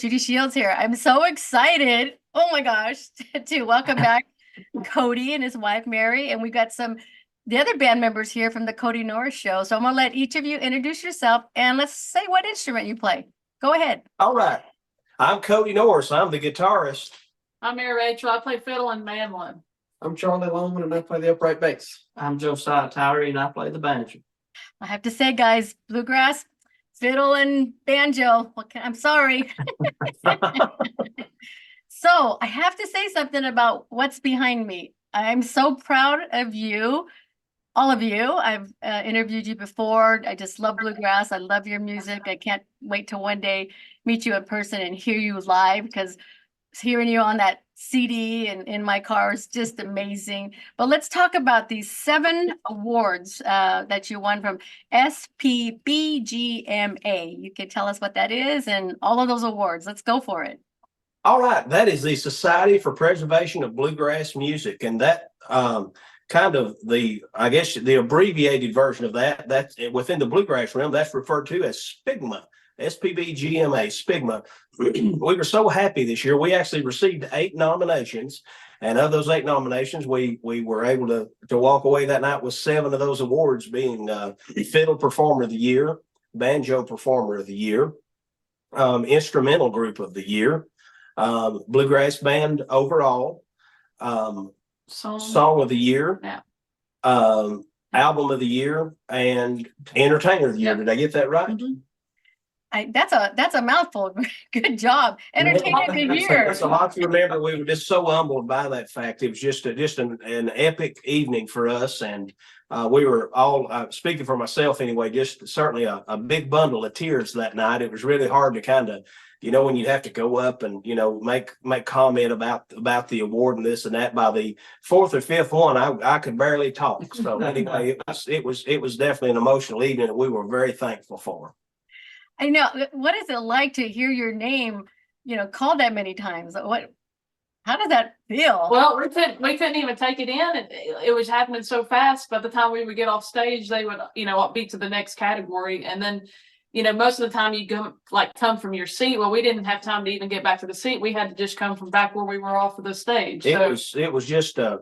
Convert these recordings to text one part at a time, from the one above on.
Judy Shields here. I'm so excited. Oh my gosh, to welcome back Kody and his wife Mary. And we've got the other band members here from the Kody Norris Show. So I'm gonna let each of you introduce yourself and let's say what instrument you play. Go ahead. All right. I'm Kody Norris. I'm the guitarist. I'm Mary Rachel. I play fiddle and mandolin. I'm Charlie Lowman and I play the upright bass. I'm Josiah Tyree and I play the banjo. I have to say, guys, bluegrass, fiddle, and banjo. I'm sorry. So I have to say something about what's behind me. I'm so proud of you, all of you. I've interviewed you before. I just love bluegrass. I love your music. I can't wait till one day meet you in person and hear you live, because hearing you on that CD and in my car is just amazing. But let's talk about these 7 awards that you won from SPBGMA. You can tell us what that is and all of those awards. Let's go for it. All right. That is the Society for Preservation of Bluegrass Music. And that kind of I guess the abbreviated version of that's within the bluegrass realm, that's referred to as SPGMA. SPBGMA, SPGMA. We were so happy this year. We actually received 8 nominations, and of those 8 nominations, we were able to walk away that night with 7 of those awards, being Fiddle Performer of the Year, Banjo Performer of the Year, Instrumental Group of the Year, Bluegrass Band overall, Song of the Year, Yeah. Album of the Year, and Entertainer of the Year. Yeah. Did I get that right? Mm-hmm. That's a mouthful. Good job. Entertainer of the Year. It's a lot to remember. We were just so humbled by that fact. It was just an epic evening for us, and we were all speaking for myself anyway. Just certainly a big bundle of tears that night. It was really hard to kind of, when you have to go up and make comment about the award and this and that. By the 4th or 5th one, I could barely talk. So anyway, it was definitely an emotional evening that we were very thankful for. I know. What is it like to hear your name, called that many times? How does that feel? Well, we couldn't even take it in. It was happening so fast. By the time we would get off stage, they would, upbeat to the next category. And then, most of the time you come from your seat. Well, we didn't have time to even get back to the seat. We had to just come from back where we were off of the stage. It was just, I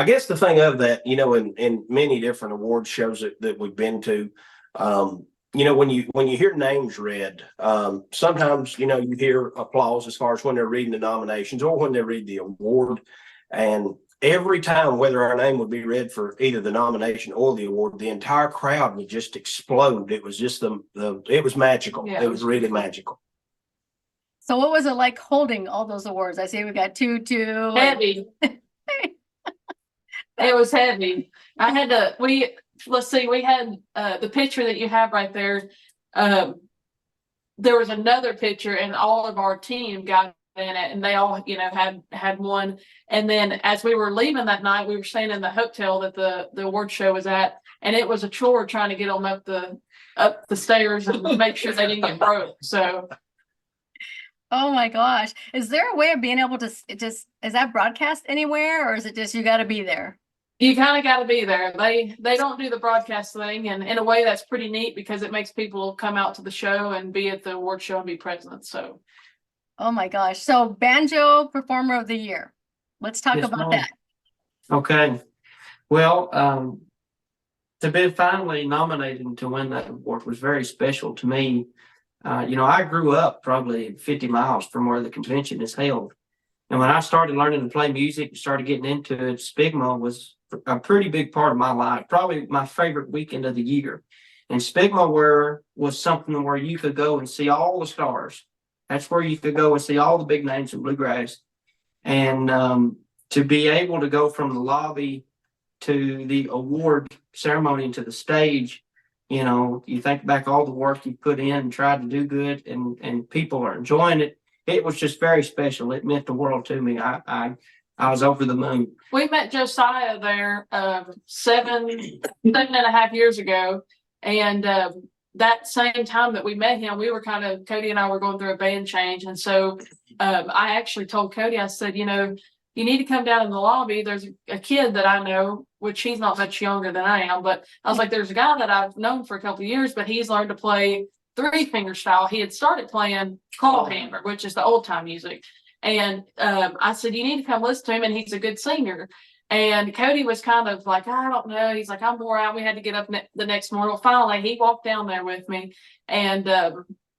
guess the thing of that, in many different award shows that we've been to, when you hear names read, sometimes, you hear applause as far as when they're reading the nominations or when they read the award. And every time, whether our name would be read for either the nomination or the award, the entire crowd would just explode. It was just it was magical. Yeah, it was really magical. So what was it like holding all those awards? I see we got two. Heavy. It was heavy. We had the picture that you have right there. There was another picture and all of our team got in it, and they all, had one. And then as we were leaving that night, we were staying in the hotel that the award show was at, and it was a chore trying to get them up the stairs and make sure they didn't get broke. So. Oh my gosh. Is there a way of being able to is that broadcast anywhere, or is it just you got to be there? You kind of got to be there. They don't do the broadcast thing, and in a way that's pretty neat because it makes people come out to the show and be at the award show and be present. So, oh my gosh! So Banjo Performer of the Year. Let's talk about that. Okay. Well, to be finally nominated to win that award was very special to me. I grew up probably 50 miles from where the convention is held. And when I started learning to play music and started getting into it, SPGMA was a pretty big part of my life, probably my favorite weekend of the year. And SPGMA was something where you could go and see all the stars. That's where you could go and see all the big names in bluegrass. And to be able to go from the lobby to the award ceremony to the stage, you think back all the work you put in and tried to do good, and people are enjoying it. It was just very special. It meant the world to me. I was over the moon. We met Josiah there 7.5 years ago. And that same time that we met him, Kody and I were going through a band change. And so I actually told Kody, I said, you need to come down in the lobby. There's a kid that I know, which he's not much younger than I am, but I was like, there's a guy that I've known for a couple of years, but he's learned to play 3-finger style. He had started playing claw hammer, which is the old time music. And I said, you need to come listen to him, and he's a good singer. And Kody was kind of like, I don't know. He's like, I'm wore out. We had to get up the next morning. Well, finally, he walked down there with me, and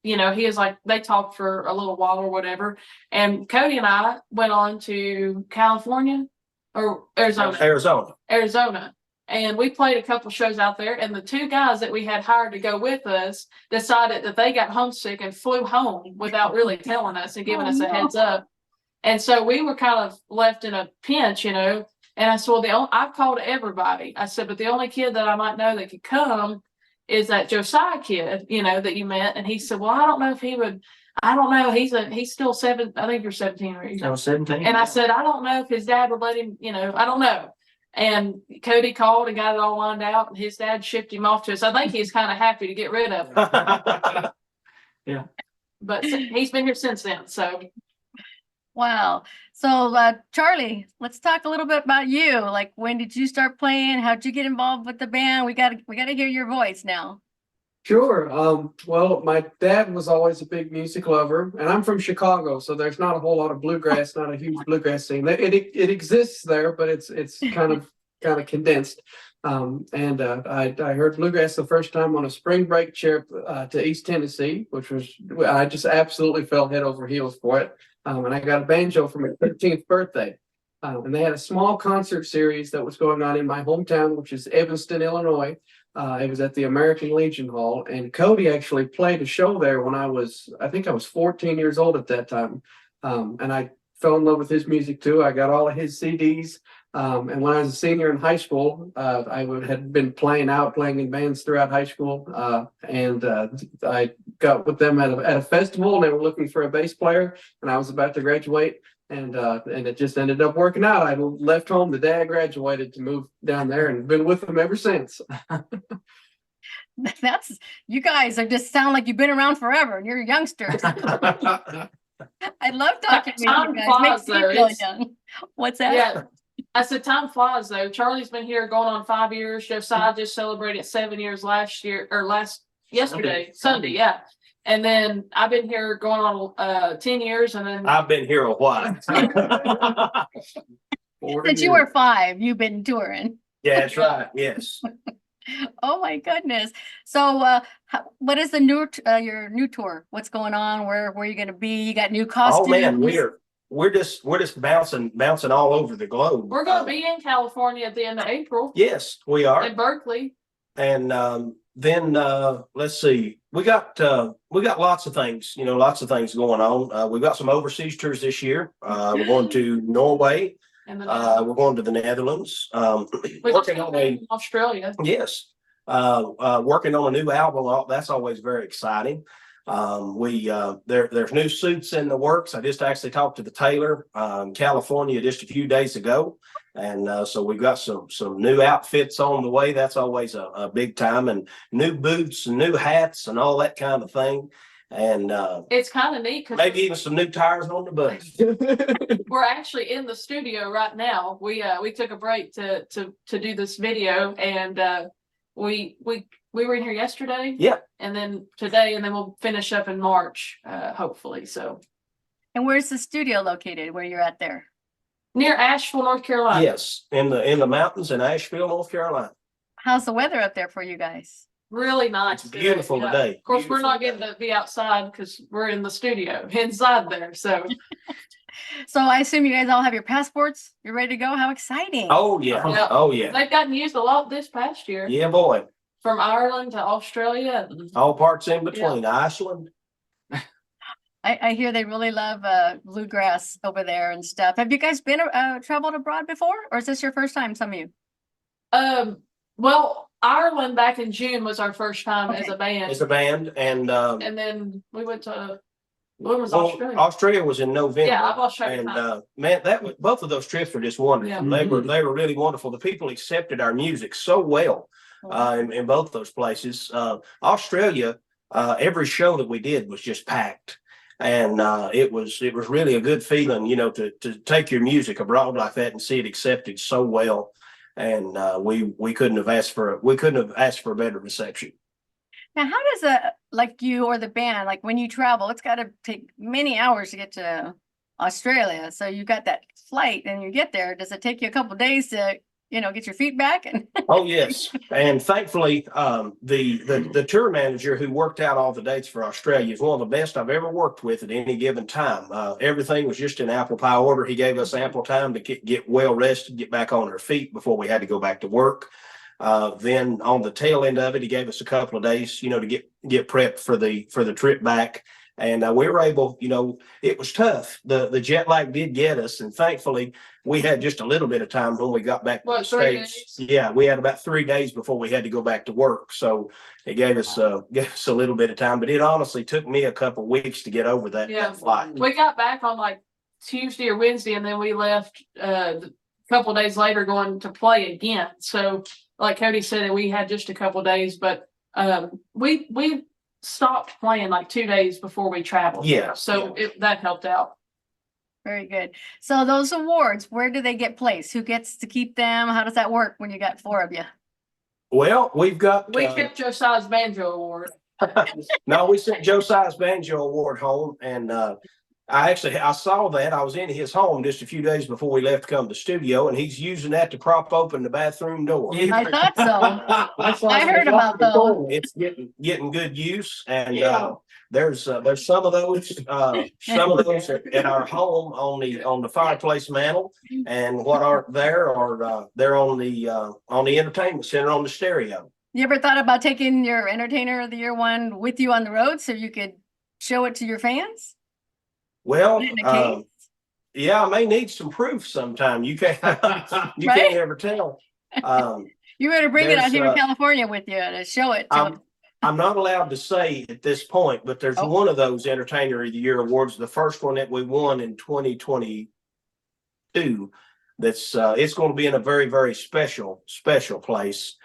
he was like, they talked for a little while or whatever. And Kody and I went on to California or Arizona. And we played a couple shows out there. And the 2 guys that we had hired to go with us decided that they got homesick and flew home without really telling us and giving us a heads up. And so we were kind of left in a pinch, And I said, well, I've called everybody. I said, but the only kid that I might know that could come is that Josiah kid, that you met. And he said, well, I don't know if he would. I don't know. He's still 7. I think you're 17, right? I was 17. And I said, I don't know if his dad would let him, I don't know. And Kody called and got it all lined out, and his dad shipped him off to us. I think he's kind of happy to get rid of him. Yeah. But he's been here since then. So. Wow. So, Charlie, let's talk a little bit about you. Like, when did you start playing? How'd you get involved with the band? We got to hear your voice now. Sure. Well, my dad was always a big music lover, and I'm from Chicago, so there's not a whole lot of bluegrass, not a huge bluegrass scene. It exists there, but it's kind of condensed. And I heard bluegrass the first time on a spring break trip to East Tennessee, which was, I just absolutely fell head over heels for it. And I got a banjo for my 13th birthday. And they had a small concert series that was going on in my hometown, which is Evanston, Illinois. It was at the American Legion Hall, and Kody actually played a show there when I think I was 14 years old at that time. And I fell in love with his music too. I got all of his CDs. And when I was a senior in high school, had been playing in bands throughout high school. And I got with them at a festival, and they were looking for a bass player, and I was about to graduate. And it just ended up working out. I left home the day I graduated to move down there, and been with them ever since. You guys are just sound like you've been around forever, and you're youngsters. I love talking to you guys. Makes me feel young. What's that? Yeah. I said, time flies though. Charlie's been here going on 5 years. Josiah just celebrated 7 years yesterday, Sunday. Yeah. And then I've been here going on 10 years, and then I've been here a while. Since you were 5, you've been touring. Yeah, that's right. Yes. Oh my goodness. So what is the your new tour? What's going on? Where are you going to be? You got new costumes? Oh man, we're just bouncing all over the globe. We're going to be in California at the end of April. Yes, we are. In Berkeley. And then let's see. We got lots of things, going on. We've got some overseas tours this year. We're going to Norway. And we're going to the Netherlands. Working on Australia. Yes. Working on a new album. That's always very exciting. There's new suits in the works. I just actually talked to the tailor in California just a few days ago. And so we've got some new outfits on the way. That's always a big time, and new boots and new hats and all that kind of thing. And it's kind of neat, maybe even some new tires on the bus. We're actually in the studio right now. We took a break to do this video, and we were in here yesterday. Yeah. And then today, and then we'll finish up in March, hopefully. So. And where's the studio located? Where you're at there? Near Asheville, North Carolina. Yes, in the mountains in Asheville, North Carolina. How's the weather up there for you guys? Really nice. It's beautiful today. Of course, we're not getting to be outside because we're in the studio inside there. So. So I assume you guys all have your passports. You're ready to go. How exciting! Oh yeah. Yeah. Oh yeah. They've gotten used a lot this past year. Yeah, boy. From Ireland to Australia. All parts in between. Yeah. Iceland. I hear they really love bluegrass over there and stuff. Have you guys been traveled abroad before, or is this your first time? Some of you. Well, Ireland back in June was our first time as a band. And then we went to. When was Australia? Australia was in November. Yeah, I've Australia. And man, both of those trips were just wonderful. Yeah. They were really wonderful. The people accepted our music so well in both those places. Australia, every show that we did was just packed. And it was really a good feeling, to take your music abroad like that and see it accepted so well. And we couldn't have asked for a better reception. Now, how does like you or the band, like when you travel, it's got to take many hours to get to Australia. So you got that flight and you get there. Does it take you a couple days to, get your feet back? And Oh, yes. And thankfully, the tour manager who worked out all the dates for Australia is one of the best I've ever worked with at any given time. Everything was just in apple pie order. He gave us ample time to get well rested, get back on our feet before we had to go back to work. Then on the tail end of it, he gave us a couple of days, to get prepped for the trip back. And we were able, it was tough. The jet lag did get us. And thankfully, we had just a little bit of time when we got back to the 3 States. days? Yeah, we had about 3 days before we had to go back to work. So it gave us a little bit of time. But it honestly took me a couple of weeks to get over that flight. We got back on like Tuesday or Wednesday, and then we left a couple days later going to play again. So like Kody said, we had just a couple days, but we stopped playing like 2 days before we traveled. Yeah. So that helped out. very good. So those awards, where do they get placed? Who gets to keep them? How does that work when you got 4 of you? Well, we've got. We kept Josiah's Banjo Award. No, we sent Josiah's Banjo Award home, and I saw that. I was in his home just a few days before we left to come to the studio, and he's using that to prop open the bathroom door. I thought so. I heard about those. It's getting good use, and there's some of those at our home on the fireplace mantle, and what aren't there are they're on the entertainment center on the stereo. You ever thought about taking your Entertainer of the Year one with you on the road so you could show it to your fans? Well, Put it in a case? yeah, I may need some proof sometime. You can't Right? ever tell. You better bring it out there's, here in California with you to show it to them. I'm not allowed to say at this point, but there's one of those Entertainer of the Year awards, the first one that we won in 2022. That's it's going to be in a very, very special place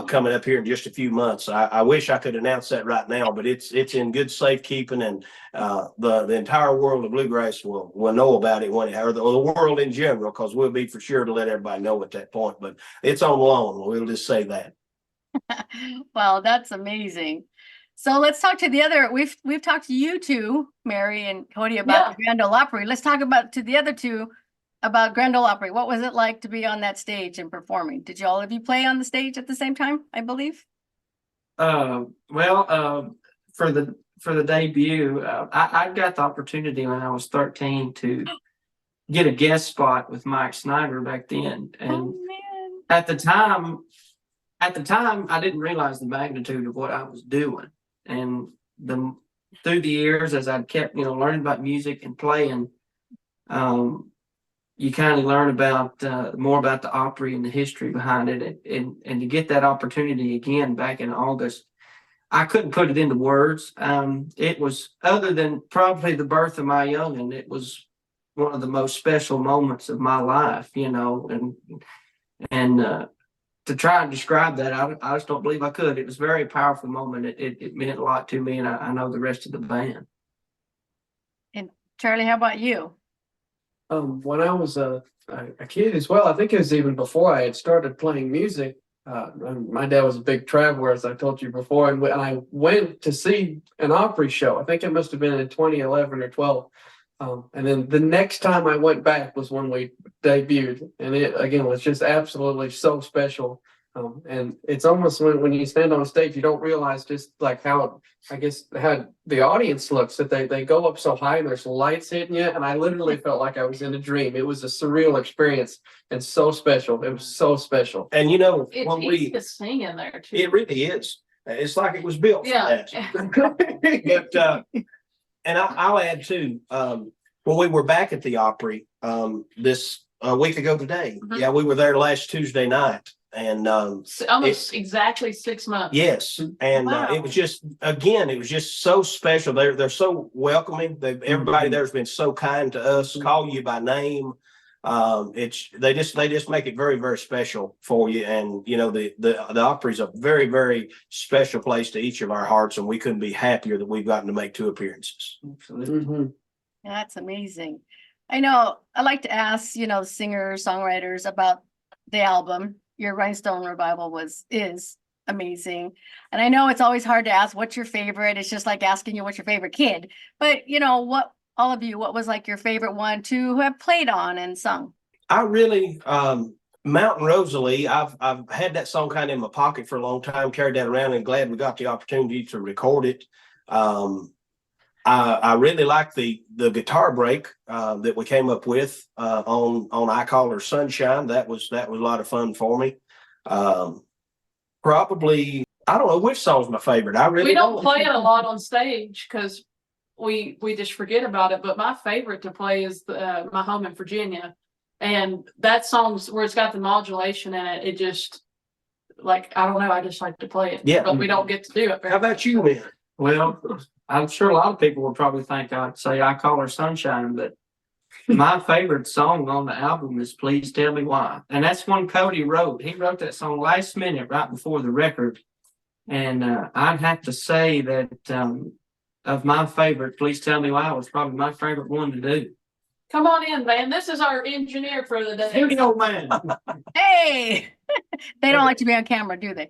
coming up here in just a few months. I wish I could announce that right now, but it's in good safekeeping, and the entire world of bluegrass will know about it or the world in general, because we'll be for sure to let everybody know at that point. But it's on loan. We'll just say that. Well, that's amazing. So let's talk to the other. We've talked to you two, Mary and Kody, about the Grand Ole Opry. Let's talk to the other two about Grand Ole Opry. What was it like to be on that stage and performing? Did all of you play on the stage at the same time, I believe? For the debut, I got the opportunity when I was 13 to get a guest spot with Mike Snyder back then, and at the time, I didn't realize the magnitude of what I was doing. And through the years, as I kept, learning about music and playing, you kind of learn about more about the Opry and the history behind it. And to get that opportunity again back in August, I couldn't put it into words. It was, other than probably the birth of my youngin', it was one of the most special moments of my life, and to try and describe that, I just don't believe I could. It was a very powerful moment. It meant a lot to me, and I know the rest of the band. And Charlie, how about you? When I was a kid as well, I think it was even before I had started playing music. My dad was a big traveler, as I told you before, and I went to see an Opry show. I think it must have been in 2011 or 12. And then the next time I went back was when we debuted, and it again was just absolutely so special. And it's almost when you stand on a stage, you don't realize just like how the audience looks, that they go up so high and there's lights hitting you. And I literally felt like I was in a dream. It was a surreal experience and so special. It was so special. And It's when easy to sing in there too. it really is. It's like it was built for that. But and I'll add too, when we were back at the Opry this week ago today. Mhm. Yeah, we were there last Tuesday night. And Almost exactly 6 months. yes, and Wow. it was just so special. They're so welcoming. Everybody there's been so kind to us. Call you by name. They just make it very, very special for you. And the Opry is a very, very special place to each of our hearts, and we couldn't be happier that we've gotten to make 2 appearances. Mm-hmm. That's amazing. I know I like to ask, singers, songwriters about the album. Your Rhinestone Revival is amazing. And I know it's always hard to ask what's your favorite. It's just like asking you what's your favorite kid. But you know, what all of you, what was like your favorite one to have played on and sung? I really, Mountain Rosalie, I've had that song kind of in my pocket for a long time, carried that around, and glad we got the opportunity to record it. I really like the guitar break that we came up with on I Call Her Sunshine. That was a lot of fun for me. Probably, I don't know which song's my favorite. I really We don't play it a lot on stage because we just forget about it. But my favorite to play is My Home in Virginia. And that song's where it's got the modulation in it. It just, like, I don't know, I just like to play it. Yeah. But we don't get to do it. How about you, man? Well, I'm sure a lot of people would probably think I'd say I Call Her Sunshine, but my favorite song on the album is Please Tell Me Why. And that's one Kody wrote. He wrote that song last minute, right before the record. And I'd have to say that of my favorite, Please Tell Me Why was probably my favorite one to do. Come on in, man. This is our engineer for the day. Hey, old man. Hey, they don't like to be on camera, do they?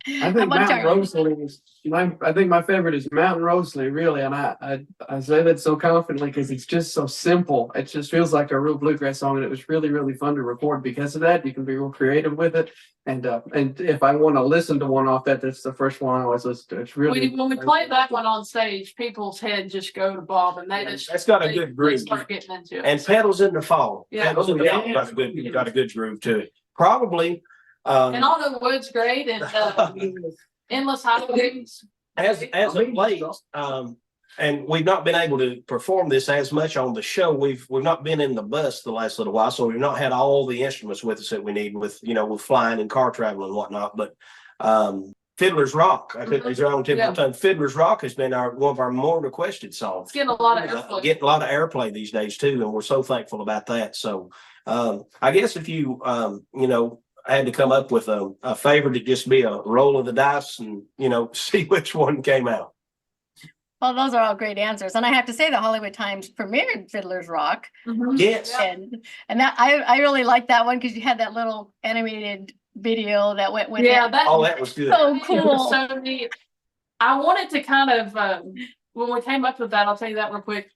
I think Mountain Rosalie is I think my favorite is Mountain Rosalie, really, and I say that so confidently because it's just so simple. It just feels like a real bluegrass song, and it was really, really fun to record because of that. You can be real creative with it, and if I want to listen to one off that, that's the first one I always listen to. It's really When we play that one on stage, people's heads just go to bob, and they just That's got a good groove. start getting into it. And Pedals in the Fall. Yeah. Pedals in the Yeah. Fall got a good groove to it. Probably. And all the Wood's great, and Endless Highways. As of late, and we've not been able to perform this as much on the show. We've not been in the bus the last little while, so we've not had all the instruments with us that we need with flying and car travel and whatnot. But Fiddler's Rock, is our own typical time. Fiddler's Rock has been one of our more requested songs. It's getting a lot of airplay. Getting a lot of airplay these days too, and we're so thankful about that. So I guess if you I had to come up with a favorite to just be a roll of the dice and, see which one came out. Well, those are all great answers. And I have to say the Hollywood Times premiered Fiddler's Rock. Mhm. Yes. And that I really liked that one because you had that little animated video that went with Yeah, it. That was good. So It cool. was so neat. I wanted to kind of, when we came up with that, I'll tell you that real quick.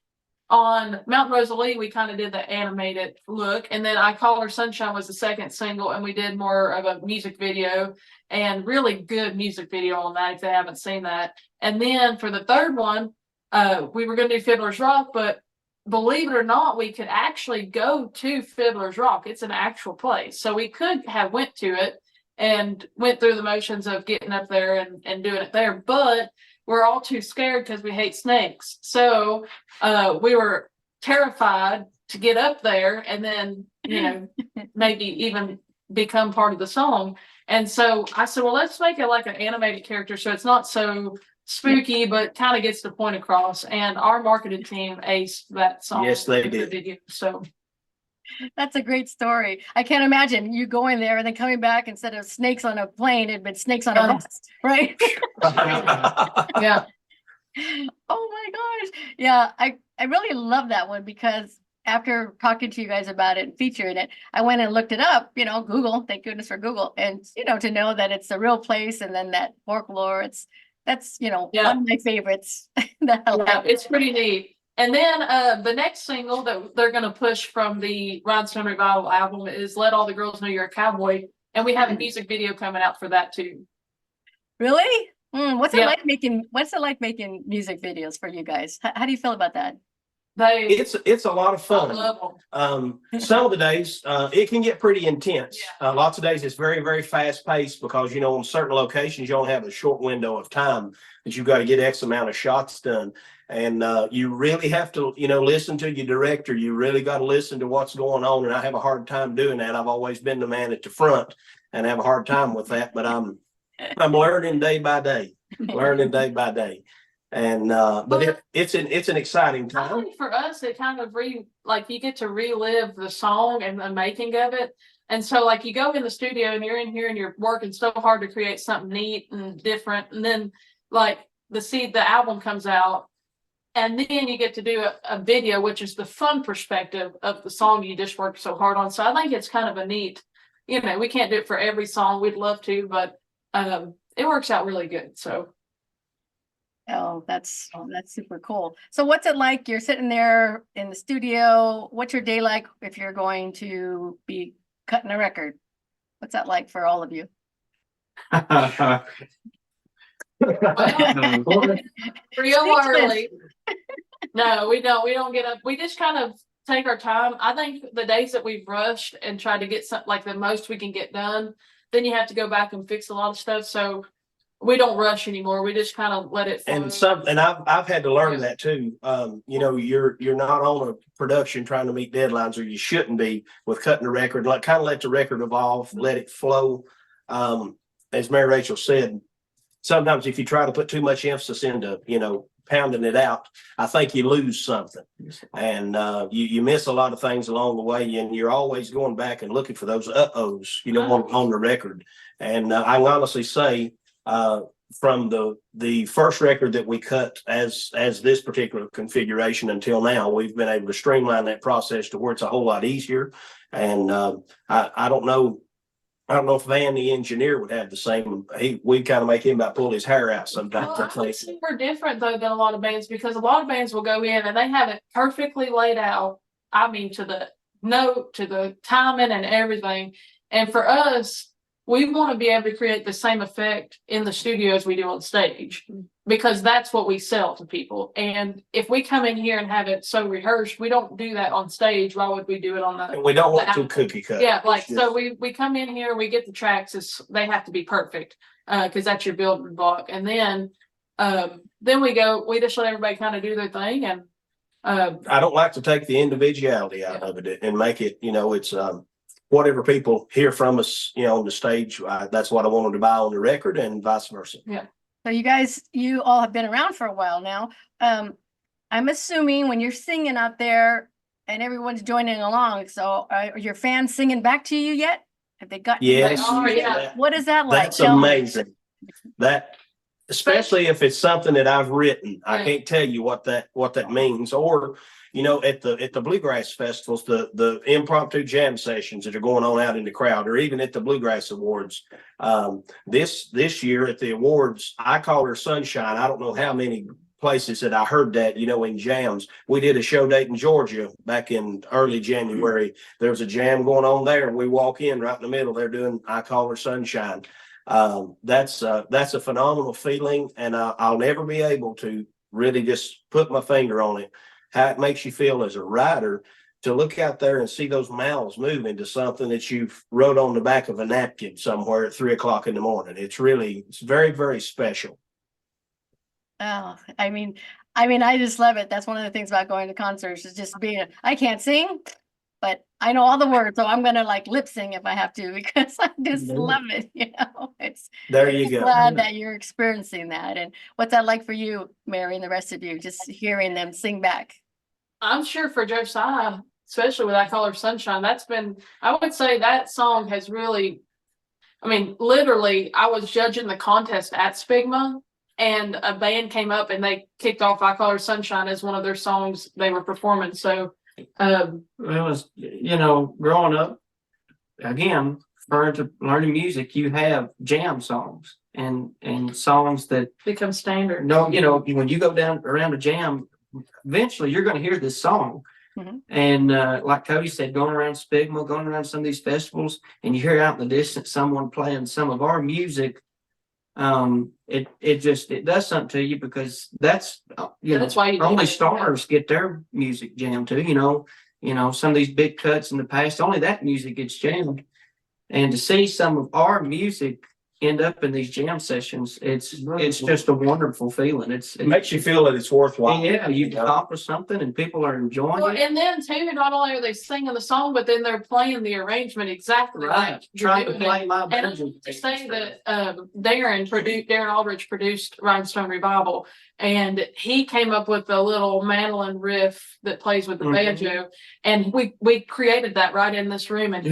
On Mount Rosalie, we kind of did the animated look, and then I Call Her Sunshine was the second single, and we did more of a music video, and really good music video on that if they haven't seen that. And then for the third one, we were going to do Fiddler's Rock, but believe it or not, we could actually go to Fiddler's Rock. It's an actual place, so we could have went to it and went through the motions of getting up there and doing it there, but we're all too scared because we hate snakes. So we were terrified to get up there and then, maybe even become part of the song. And so I said, well, let's make it like an animated character so it's not so spooky, but kind of gets the point across. And our marketing team aced that song. Yes, they with the did. video. So That's a great story. I can't imagine you going there and then coming back instead of snakes on a plane, it'd been snakes on a bus, right? yeah. Oh my gosh. Yeah, I really love that one because after talking to you guys about it and featuring it, I went and looked it up, Google, thank goodness for Google. And to know that it's a real place and then that folklore, that's one of my favorites. That I like. It's pretty neat. And then the next single that they're going to push from the Rhinestone Revival album is Let All the Girls Know You're a Cowboy. And we have a music video coming out for that too. Really? What's it like making music videos for you guys? How do you feel about that? It's a lot of I fun. love them. Some of the days it can get pretty intense. Lots of days it's very, very fast paced because on certain locations you only have a short window of time that you've got to get X amount of shots done. And you really have to, listen to your director. You really got to listen to what's going on. And I have a hard time doing that. I've always been the man at the front and have a hard time with that. But I'm learning day by day, And but it's an exciting I time. think for us, it kind of you get to relive the song and the making of it. And so you go in the studio and you're in here and you're working so hard to create something neat and different. And then the album comes out. And then you get to do a video, which is the fun perspective of the song you just worked so hard on. So I think it's kind of a neat you know, we can't do it for every song. We'd love to, but it works out really good. So Oh, that's super cool. So what's it like? You're sitting there in the studio. What's your day like if you're going to be cutting a record? What's that like for all of you? real early. No, we don't get up. We just kind of take our time. I think the days that we've rushed and tried to get some, like the most we can get done, then you have to go back and fix a lot of stuff. So we don't rush anymore. We just kind of let it flow. And I've had to learn that too. You know, you're not on a production trying to meet deadlines, or you shouldn't be with cutting the record. Like, kind of let the record evolve, let it flow. As Mary Rachel said, sometimes if you try to put too much emphasis into, you know, pounding it out, I think you lose something, and you miss a lot of things along the way, and you're always going back and looking for those uh-ohs, you know, on the record. And I can honestly say, from the first record that we cut as this particular configuration until now, we've been able to streamline that process to where it's a whole lot easier. And I don't know if Van, the engineer, would have the same. We kind of make him about pull his hair out sometimes. Well, I would say we're different though than a lot of bands, because a lot of bands will go in and they have it perfectly laid out. I mean, to the note, to the timing and everything. And for us, we want to be able to create the same effect in the studio as we do on stage, because that's what we sell to people. And if we come in here and have it so rehearsed, we don't do that on stage. Why would we do it on the? And we don't want to cookie cut. Yeah, like, so we come in here, we get the tracks, they have to be perfect, because that's your building block. And then we just let everybody kind of do their thing. And I don't like to take the individuality out of it and make it, you know, it's whatever people hear from us, you know, on the stage, that's what I want them to buy on the record, and vice versa. Yeah. So you all have been around for a while now. I'm assuming when you're singing out there and everyone's joining along, so are your fans singing back to you yet? Have they got? Yes. Oh, yeah. What is that like? That's amazing. That, especially if it's something that I've written, I can't tell you what that means. Or, you know, at the bluegrass festivals, the impromptu jam sessions that are going on out in the crowd, or even at the Bluegrass Awards. This year at the awards, I call her Sunshine. I don't know how many places that I heard that, you know, in jams. We did a show date in Georgia back in early January. There was a jam going on there, and we walk in right in the middle. They're doing I Call Her Sunshine. That's a phenomenal feeling, and I'll never be able to really just put my finger on it. How it makes you feel as a writer to look out there and see those mouths move into something that you've wrote on the back of a napkin somewhere at 3 o'clock in the morning. It's very, very special. Oh, I mean, I just love it. That's one of the things about going to concerts is just I can't sing, but I know all the words, so I'm gonna like lip sing if I have to, because I just love it. You know, There you go. Glad that you're experiencing that. And what's that like for you, Mary, and the rest of you, just hearing them sing back? I'm sure for Josiah, especially with I Call Her Sunshine, I would say that song has really, I mean, literally, I was judging the contest at SPBGMA, and a band came up and they kicked off I Call Her Sunshine as one of their songs they were performing. So it was, you know, growing up, again, prior to learning music, you have jam songs and songs that become standard. No, you know, when you go down around a jam, eventually you're going to hear this song. Mhm. And like Kody said, going around SPBGMA, going around some of these festivals, and you hear out in the distance someone playing some of our music. It does something to you, because that's That's why you only stars get their music jammed to. You know, some of these big cuts in the past, only that music gets jammed. And to see some of our music end up in these jam sessions, it's just a wonderful feeling. It makes you feel that it's worthwhile. Yeah, you've accomplished something and people are enjoying it. And then too, not only are they singing the song, but then they're playing the arrangement exactly Right. like you're Trying to doing play it. my And I version. have to say that Darren Aldridge produced Rhinestone Revival, and he came up with a little mandolin riff that plays with the banjo, and we created that right in this room. And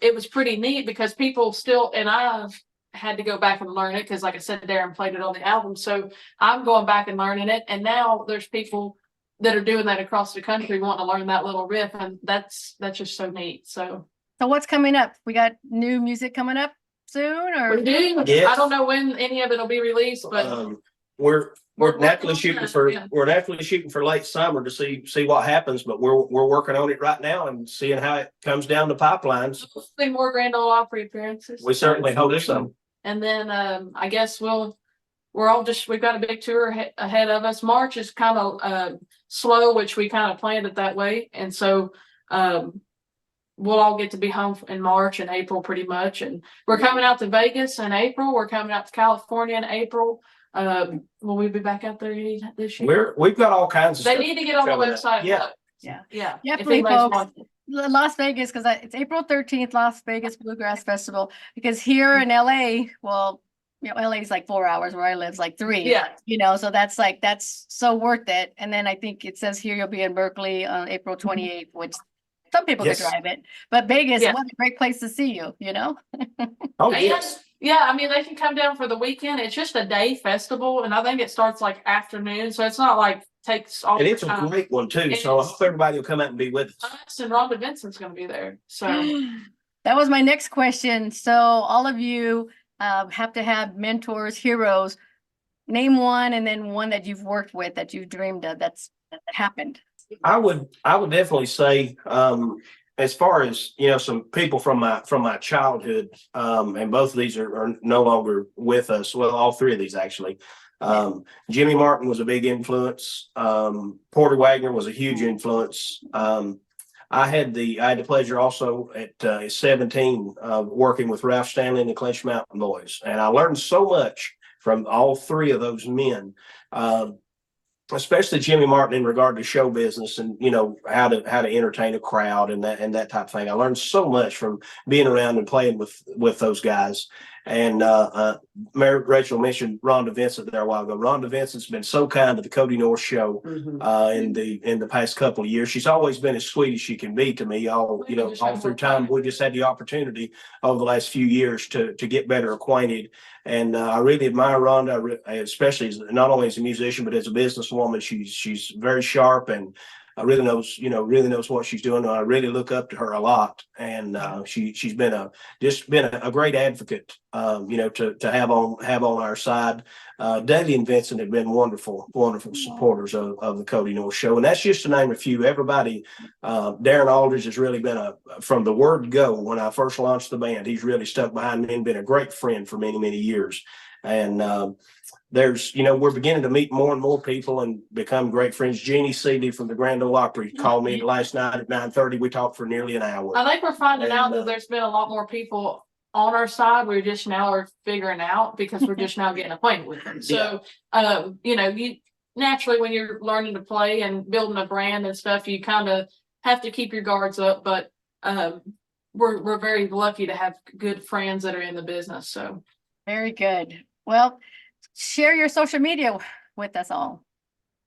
it was pretty neat, because people still, and I've had to go back and learn it, because like I said, Darren played it on the album, so I'm going back and learning it. And now there's people that are doing that across the country wanting to learn that little riff, and that's just so neat. So So what's coming up? We got new music coming up soon, or We do. Yes. I don't know when any of it will be released, but We're We're naturally working on shooting that, for yeah. we're naturally shooting for late summer to see what happens, but we're working on it right now and seeing how it comes down the pipelines. hopefully more Grand Ole Opry appearances. We certainly hope so. And then I guess we've got a big tour ahead of us. March is kind of slow, which we kind of planned it that way. And so we'll all get to be home in March and April pretty much. And we're coming out to Vegas in April. We're coming out to California in April. Will we be back out there this year? We've got all kinds of They stuff. need to get on the coming up. website. Yeah. Yeah. Yeah. Definitely, If anybody's folks. watching. Las Vegas, because it's April 13th, Las Vegas Bluegrass Festival. Because here in LA, well, LA is like 4 hours, where I live is like 3. Yeah. So that's so worth it. And then I think it says here you'll be in Berkeley on April 28th, which some people could Yes. drive it. But Vegas, Yeah. what a great place to see you, Oh, And yes. yeah, I mean, they can come down for the weekend. It's just a day festival, and I think it starts like afternoon, so it's not like takes all And the it's a time. great one too. It So I is. hope everybody will come out and be with us. Us and Rhonda Vincent's gonna be there. So That was my next question. So all of you have to have mentors, heroes. Name one, and then one that you've worked with that you've dreamed of that happened. I would definitely say, as far as, some people from my childhood, and both of these are no longer with us. Well, all three of these actually. Jimmy Martin was a big influence. Porter Wagner was a huge influence. I had the pleasure also at 17 working with Ralph Stanley and the Clinch Mountain Boys, and I learned so much from all three of those men. Especially Jimmy Martin in regard to show business and how to entertain a crowd and that type of thing. I learned so much from being around and playing with those guys. And Mary Rachel mentioned Rhonda Vincent there a while ago. Rhonda Vincent's been so kind to the Kody Norris Show in the past couple of years. She's always been as sweet as she can be to me. All through time. We just had the opportunity over the last few years to get better acquainted. And I really admire Rhonda, especially not only as a musician but as a businesswoman. She's very sharp and really knows what she's doing. I really look up to her a lot, and she's been a great advocate, to have on our side. Davey and Vincent have been wonderful supporters of the Kody Norris Show, and that's just to name a few. Everybody, Darren Aldridge has really been from the word go when I first launched the band. He's really stuck behind me and been a great friend for many years. And we're beginning to meet more and more people and become great friends. Jeannie Seeley from the Grand Ole Opry called me last night at 9:30. We talked for nearly an hour. I think we're finding out And, that there's been a lot more people on our side. We're just now are figuring out because we're just now getting acquainted with them. So, you naturally, when you're learning to play and building a brand and stuff, you kind of have to keep your guards up. But we're very lucky to have good friends that are in the business. So Very good. Well, share your social media with us all.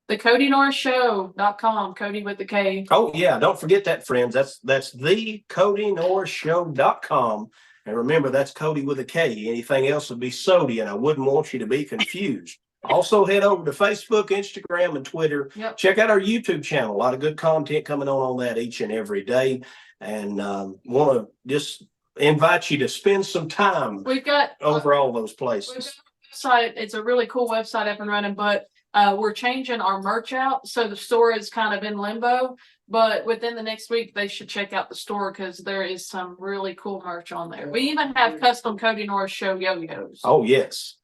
the Kody Norris Show.com, Kody with the K. Oh yeah, don't forget that, friends. That's the Kody Norris Show.com. And remember, that's Kody with a K. Anything else would be Sody, and I wouldn't want you to be confused. Also, head over to Facebook, Instagram, and Twitter. Yep. Check out our YouTube channel. A lot of good content coming on that each and every day. And want to just invite you to spend some time We've got over all those we've places. got a website. It's a really cool website up and running, but we're changing our merch out. So the store is kind of in limbo, but within the next week, they should check out the store because there is some really cool merch on there. We even have custom Kody Norris Show yo-yos. Oh, yes.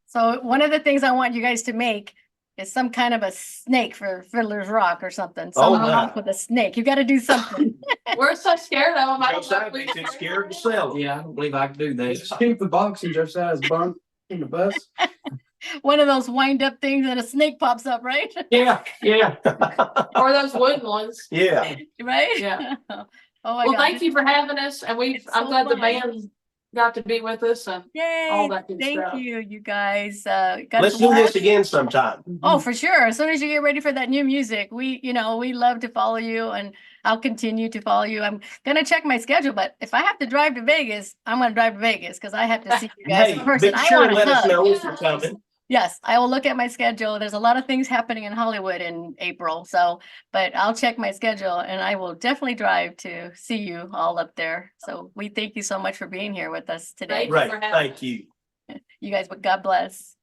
So one of the things I want you guys to make is some kind of a snake for Fiddler's Rock or something. Oh, Someone wow. off with a snake. You got to do something. We're so scared of them. I don't know Josiah if we be can too scared to sell. Yeah, I don't believe I could do Just that. keep the box in Josiah's bunk in the bus. One of those wind up things and a snake pops up, right? Yeah. Or those wooden ones. Yeah. Right? Yeah. Oh my Well, God. thank you for having us, and It's I'm so glad the fun. band got to be with us and Yay. all that good Thank stuff. you guys. God Let's do bless. this again sometime. Oh, for sure. As soon as you get ready for that new music, we love to follow you, and I'll continue to follow you. I'm gonna check my schedule, but if I have to drive to Vegas, I'm gonna drive to Vegas because I have to see you guys Hey, in person. be I sure want and to let us hug. know if you're coming. Yes, I will look at my schedule. There's a lot of things happening in Hollywood in April, so, but I'll check my schedule and I will definitely drive to see you all up there. So we thank you so much for being here with us today. Thank you Right, for having thank you. You guys, but God bless.